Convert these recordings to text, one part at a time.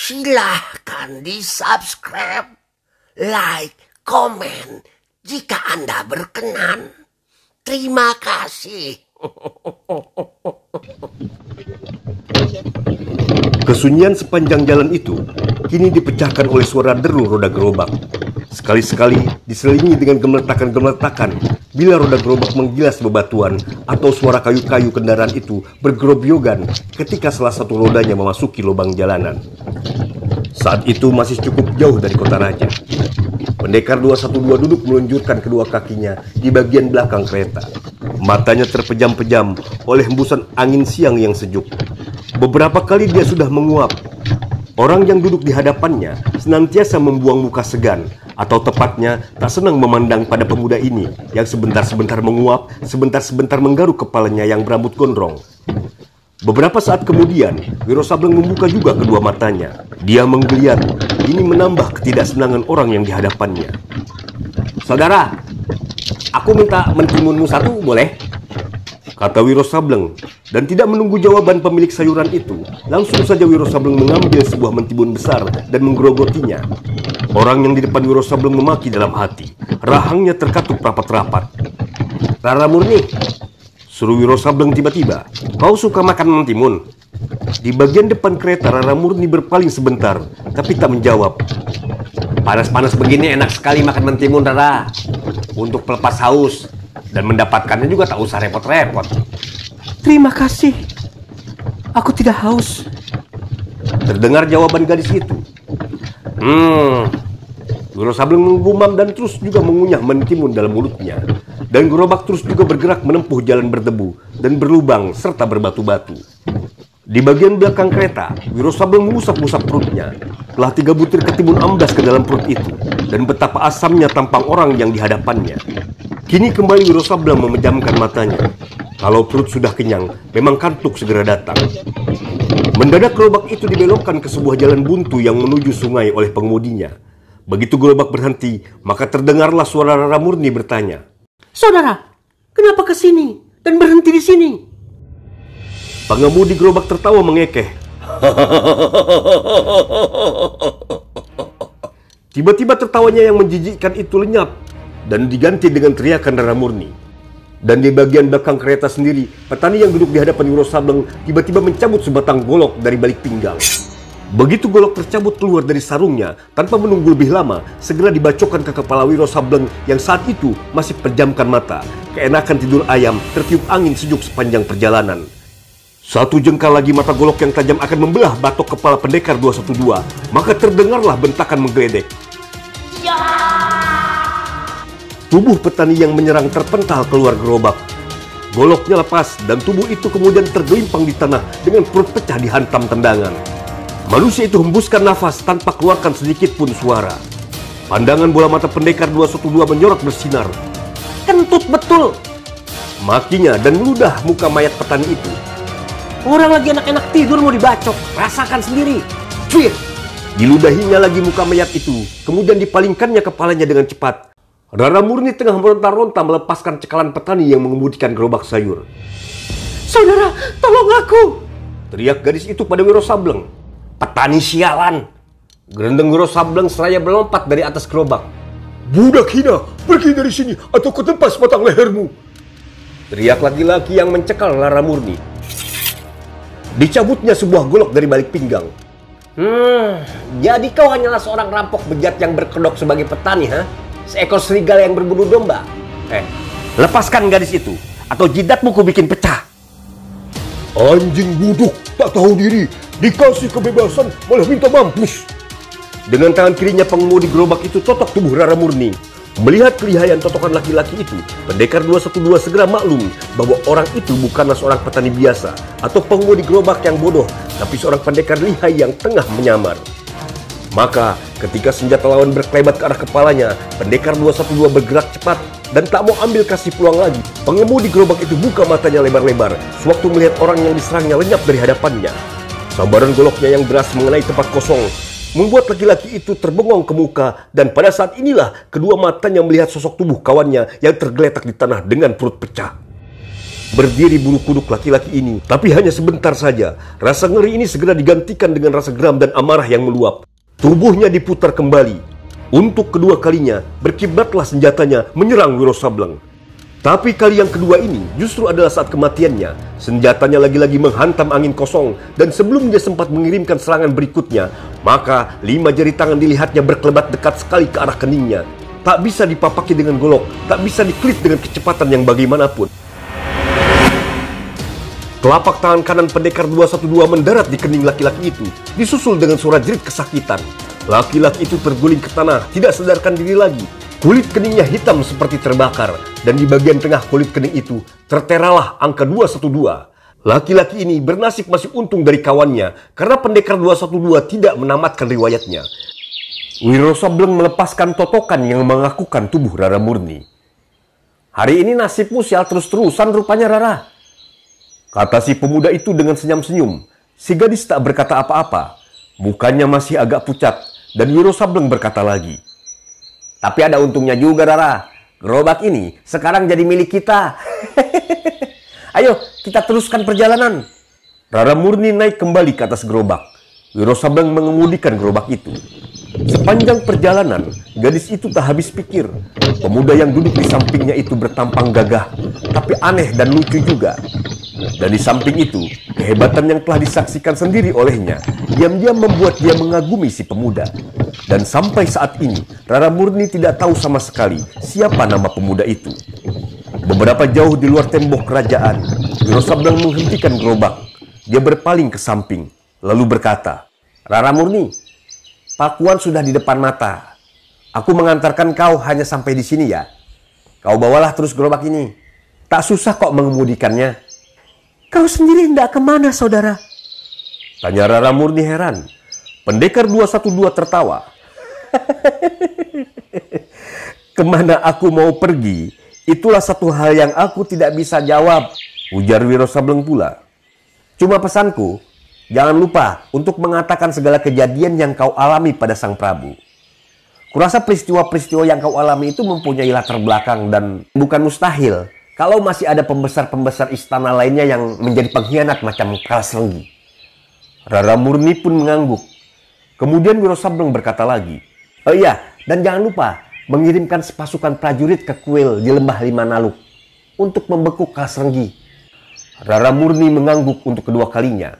Silahkan di-subscribe, like, komen jika Anda berkenan. Terima kasih. Kesunyian sepanjang jalan itu kini dipecahkan oleh suara deru roda gerobak. Sekali-sekali diselingi dengan gemertakan-gemertakan bila roda gerobak menggilas bebatuan atau suara kayu-kayu kendaraan itu bergerobyogan ketika salah satu rodanya memasuki lubang jalanan. Saat itu masih cukup jauh dari kota raja. Pendekar 212 duduk meluncurkan kedua kakinya di bagian belakang kereta. Matanya terpejam-pejam oleh hembusan angin siang yang sejuk. Beberapa kali dia sudah menguap. Orang yang duduk di hadapannya senantiasa membuang muka segan, atau tepatnya tak senang memandang pada pemuda ini yang sebentar-sebentar menguap, sebentar-sebentar menggaruk kepalanya yang berambut gondrong. Beberapa saat kemudian, Wiro Sableng membuka juga kedua matanya. Dia menggeliat, ini menambah ketidaksenangan orang yang di hadapannya. "Saudara, aku minta mentimunmu satu, boleh?" kata Wiro Sableng, dan tidak menunggu jawaban pemilik sayuran itu, langsung saja Wiro Sableng mengambil sebuah mentimun besar dan menggerogotinya. Orang yang di depan Wiro Sableng memaki dalam hati, rahangnya terkatup rapat-rapat. "Rara Murni," suruh Wiro Sableng tiba-tiba, "kau suka makan mentimun?" Di bagian depan kereta Rara Murni berpaling sebentar, tapi tak menjawab. "Panas-panas begini enak sekali makan mentimun, Rara, untuk pelepas haus. Dan mendapatkannya juga tak usah repot-repot." "Terima kasih, aku tidak haus," terdengar jawaban gadis itu. Wiro Sableng menggumam dan terus juga mengunyah mentimun dalam mulutnya. Dan gerobak terus juga bergerak menempuh jalan berdebu dan berlubang serta berbatu-batu. Di bagian belakang kereta, Wiro Sableng mengusap-usap perutnya. Telah 3 butir ketimun amblas ke dalam perut itu, dan betapa asamnya tampang orang yang di hadapannya. Kini kembali Wiro Sableng memejamkan matanya. Kalau perut sudah kenyang, memang kantuk segera datang. Mendadak gerobak itu dibelokkan ke sebuah jalan buntu yang menuju sungai oleh pengemudinya. Begitu gerobak berhenti, maka terdengarlah suara Rara Murni bertanya, "Saudara, kenapa ke sini dan berhenti di sini?" Pengemudi gerobak tertawa mengekeh. Tiba-tiba tertawanya yang menjijikkan itu lenyap dan diganti dengan teriakan Rara Murni. Dan di bagian belakang kereta sendiri, petani yang duduk di hadapan Wiro Sableng tiba-tiba mencabut sebatang golok dari balik pinggang. Begitu golok tercabut keluar dari sarungnya, tanpa menunggu lebih lama, segera dibacokkan ke kepala Wiro Sableng yang saat itu masih pejamkan mata. Keenakan tidur ayam, tertiup angin sejuk sepanjang perjalanan. Satu jengkal lagi mata golok yang tajam akan membelah batok kepala pendekar 212, maka terdengarlah bentakan menggeledek. Tubuh petani yang menyerang terpental keluar gerobak. Goloknya lepas dan tubuh itu kemudian tergelimpang di tanah dengan perut pecah dihantam tendangan. Manusia itu hembuskan nafas tanpa keluarkan sedikit pun suara. Pandangan bola mata pendekar 212 menyorot bersinar. "Kentut betul," makinya dan meludah muka mayat petani itu. "Orang lagi enak-enak tidur mau dibacok, rasakan sendiri." Cuir! Diludahinya lagi muka mayat itu, kemudian dipalingkannya kepalanya dengan cepat. Rara Murni tengah meronta-ronta melepaskan cekalan petani yang mengemudikan gerobak sayur. "Saudara, tolong aku!" teriak gadis itu pada Wiro Sableng. "Petani sialan!" gerendeng Wiro Sableng seraya melompat dari atas gerobak. "Budak hina, pergi dari sini atau kutebas batang lehermu!" teriak laki-laki yang mencekal Rara Murni. Dicabutnya sebuah golok dari balik pinggang. Jadi kau hanyalah seorang rampok bejat yang berkedok sebagai petani, ha? Seekor serigala yang berburu domba. Lepaskan gadis itu, atau jidatmu ku bikin pecah." "Anjing buduk, tak tahu diri, dikasih kebebasan malah minta mampus." Dengan tangan kirinya pengemudi gerobak itu totok tubuh Rara Murni. Melihat kelihayan totokan laki-laki itu, pendekar 212 segera maklum bahwa orang itu bukanlah seorang petani biasa atau pengemudi gerobak yang bodoh, tapi seorang pendekar lihai yang tengah menyamar. Maka ketika senjata lawan berkelebat ke arah kepalanya, pendekar 212 bergerak cepat dan tak mau ambil kasih peluang lagi. Pengemudi gerobak itu buka matanya lebar-lebar sewaktu melihat orang yang diserangnya lenyap dari hadapannya. Sambaran goloknya yang deras mengenai tempat kosong membuat laki-laki itu terbengong ke muka, dan pada saat inilah kedua matanya melihat sosok tubuh kawannya yang tergeletak di tanah dengan perut pecah. berdiri bulu kuduk laki-laki ini. Tapi hanya sebentar saja, rasa ngeri ini segera digantikan dengan rasa geram dan amarah yang meluap. Tubuhnya diputar kembali. Untuk kedua kalinya, berkiblatlah senjatanya menyerang Wiro Sableng. Tapi kali yang kedua ini justru adalah saat kematiannya. Senjatanya lagi-lagi menghantam angin kosong, dan sebelum dia sempat mengirimkan serangan berikutnya, maka 5 jari tangan dilihatnya berkelebat dekat sekali ke arah keningnya. Tak bisa dipapaki dengan golok, tak bisa diklit dengan kecepatan yang bagaimanapun. Telapak tangan kanan pendekar 212 mendarat di kening laki-laki itu, disusul dengan suara jerit kesakitan. Laki-laki itu terguling ke tanah, tidak sadarkan diri lagi. Kulit keningnya hitam seperti terbakar, dan di bagian tengah kulit kening itu terteralah angka 212. Laki-laki ini bernasib masih untung dari kawannya, karena pendekar 212 tidak menamatkan riwayatnya. Wiro Sableng melepaskan totokan yang mengakukan tubuh Rara Murni. "Hari ini nasibmu sial terus-terusan rupanya, Rara," kata si pemuda itu dengan senyum-senyum. Si gadis tak berkata apa-apa, mukanya masih agak pucat, dan Wiro Sableng berkata lagi, "Tapi ada untungnya juga, Rara. Gerobak ini sekarang jadi milik kita." "Ayo, kita teruskan perjalanan." Rara Murni naik kembali ke atas gerobak. Wiro Sableng mengemudikan gerobak itu. Sepanjang perjalanan, gadis itu tak habis pikir. Pemuda yang duduk di sampingnya itu bertampang gagah, tapi aneh dan lucu juga. Dan di samping itu, kehebatan yang telah disaksikan sendiri olehnya diam-diam membuat dia mengagumi si pemuda. Dan sampai saat ini, Rara Murni tidak tahu sama sekali siapa nama pemuda itu. Beberapa jauh di luar tembok kerajaan, Wiro Sableng menghentikan gerobak. Dia berpaling ke samping, lalu berkata, "Rara Murni, Pakuan sudah di depan mata. Aku mengantarkan kau hanya sampai di sini ya. Kau bawalah terus gerobak ini. Tak susah kok mengemudikannya." "Kau sendiri hendak kemana, saudara?" tanya Rara Murni heran. Pendekar 212 tertawa. "Kemana aku mau pergi, itulah satu hal yang aku tidak bisa jawab," ujar Wiro Sableng pula. "Cuma pesanku, jangan lupa untuk mengatakan segala kejadian yang kau alami pada Sang Prabu. Kurasa peristiwa-peristiwa yang kau alami itu mempunyai latar belakang dan bukan mustahil kalau masih ada pembesar-pembesar istana lainnya yang menjadi pengkhianat macam Kalasrenggi." Rara Murni pun mengangguk. Kemudian Wiro Sableng berkata lagi, "Oh iya, dan jangan lupa mengirimkan sepasukan prajurit ke kuil di lembah Lima Naluk untuk membekuk Kalasrenggi." Rara Murni mengangguk untuk kedua kalinya.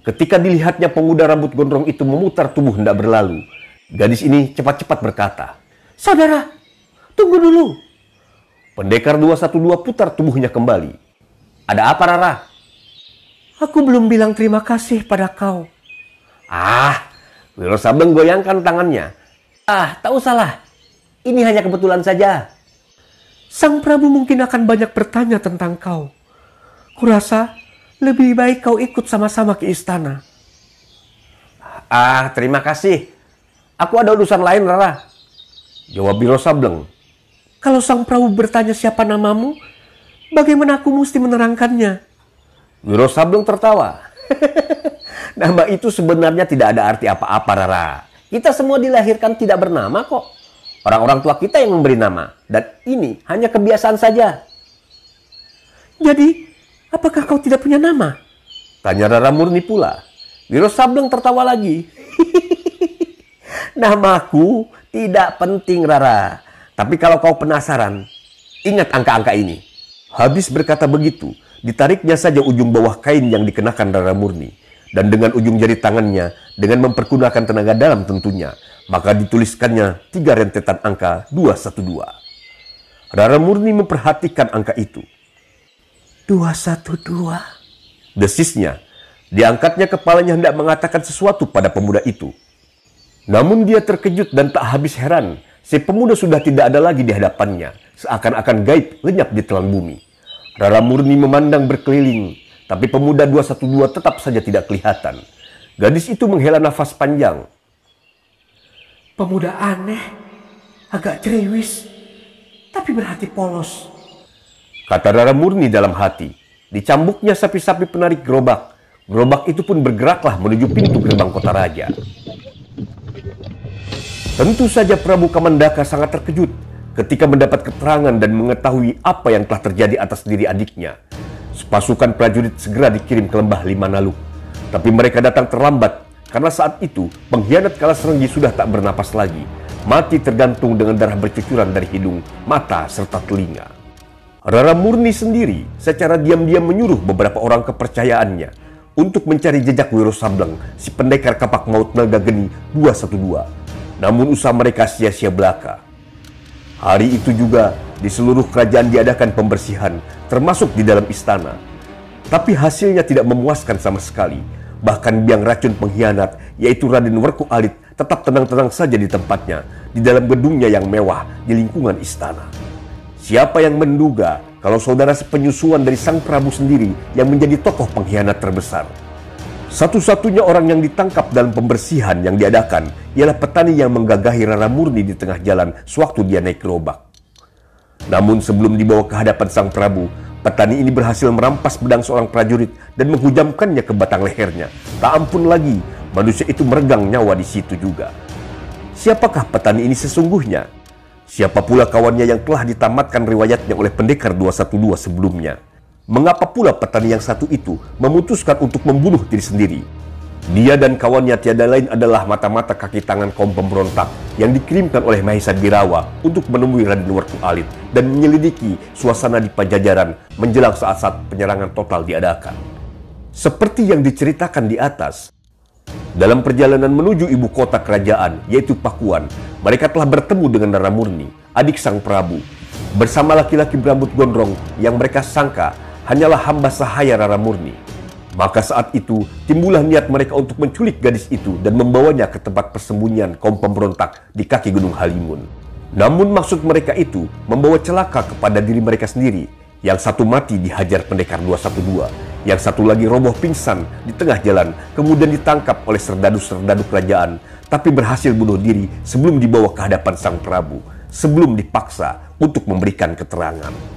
Ketika dilihatnya pemuda rambut gondrong itu memutar tubuh hendak berlalu, gadis ini cepat-cepat berkata, "Saudara, tunggu dulu." Pendekar 212 putar tubuhnya kembali. "Ada apa, Rara?" "Aku belum bilang terima kasih pada kau." Wiro Sableng goyangkan tangannya. Tak usahlah. Ini hanya kebetulan saja. Sang Prabu mungkin akan banyak bertanya tentang kau. Kurasa lebih baik kau ikut sama-sama ke istana." Terima kasih. Aku ada urusan lain, Rara," jawab Wiro Sableng. "Kalau Sang Prabu bertanya siapa namamu, bagaimana aku mesti menerangkannya?" Wiro Sableng tertawa. "Nama itu sebenarnya tidak ada arti apa-apa, Rara. Kita semua dilahirkan tidak bernama kok. Orang-orang tua kita yang memberi nama. Dan ini hanya kebiasaan saja." "Jadi, apakah kau tidak punya nama?" tanya Rara Murni pula. Wiro Sableng tertawa lagi. Namaku tidak penting, Rara. Tapi kalau kau penasaran, ingat angka-angka ini. Habis berkata begitu, ditariknya saja ujung bawah kain yang dikenakan Rara Murni. Dan dengan ujung jari tangannya, dengan mempergunakan tenaga dalam tentunya, maka dituliskannya 3 rentetan angka 212. Rara Murni memperhatikan angka itu. 212. Desisnya, diangkatnya kepalanya hendak mengatakan sesuatu pada pemuda itu. Namun dia terkejut dan tak habis heran. Si pemuda sudah tidak ada lagi di hadapannya, seakan-akan gaib lenyap di telan bumi. Rara Murni memandang berkeliling, tapi pemuda 212 tetap saja tidak kelihatan. Gadis itu menghela nafas panjang. Pemuda aneh, agak ceriwis, tapi berhati polos, kata Rara Murni dalam hati. Dicambuknya sapi-sapi penarik gerobak. Gerobak itu pun bergeraklah menuju pintu gerbang kota raja. Tentu saja Prabu Kamandaka sangat terkejut ketika mendapat keterangan dan mengetahui apa yang telah terjadi atas diri adiknya. Pasukan prajurit segera dikirim ke lembah Limanaluk. Tapi mereka datang terlambat karena saat itu pengkhianat Kalasrenggi sudah tak bernapas lagi. Mati tergantung dengan darah bercucuran dari hidung, mata, serta telinga. Raramurni sendiri secara diam-diam menyuruh beberapa orang kepercayaannya untuk mencari jejak Wiro Sableng, si pendekar kapak maut naga geni 212. Namun usaha mereka sia-sia belaka. Hari itu juga di seluruh kerajaan diadakan pembersihan, termasuk di dalam istana. Tapi hasilnya tidak memuaskan sama sekali. Bahkan biang racun pengkhianat, yaitu Raden Werku Alit, tetap tenang-tenang saja di tempatnya, di dalam gedungnya yang mewah di lingkungan istana. Siapa yang menduga kalau saudara sepenyusuan dari Sang Prabu sendiri yang menjadi tokoh pengkhianat terbesar? Satu-satunya orang yang ditangkap dalam pembersihan yang diadakan ialah petani yang menggagahi Raramurni di tengah jalan sewaktu dia naik gerobak. Namun sebelum dibawa ke hadapan Sang Prabu, petani ini berhasil merampas pedang seorang prajurit dan menghujamkannya ke batang lehernya. Tak ampun lagi, manusia itu meregang nyawa di situ juga. Siapakah petani ini sesungguhnya? Siapa pula kawannya yang telah ditamatkan riwayatnya oleh pendekar 212 sebelumnya? Mengapa pula petani yang satu itu memutuskan untuk membunuh diri sendiri? Dia dan kawannya tiada lain adalah mata-mata kaki tangan kaum pemberontak yang dikirimkan oleh Mahesa Birawa untuk menemui Raden Werku Alit dan menyelidiki suasana di Pajajaran menjelang saat-saat penyerangan total diadakan. Seperti yang diceritakan di atas, dalam perjalanan menuju ibu kota kerajaan, yaitu Pakuan, mereka telah bertemu dengan Raramurni, adik Sang Prabu, bersama laki-laki berambut gondrong yang mereka sangka hanyalah hamba sahaya Raramurni. Maka saat itu timbullah niat mereka untuk menculik gadis itu dan membawanya ke tempat persembunyian kaum pemberontak di kaki Gunung Halimun. Namun maksud mereka itu membawa celaka kepada diri mereka sendiri. Yang satu mati dihajar pendekar 212, yang satu lagi roboh pingsan di tengah jalan, kemudian ditangkap oleh serdadu-serdadu kerajaan, tapi berhasil bunuh diri sebelum dibawa ke hadapan Sang Prabu, sebelum dipaksa untuk memberikan keterangan.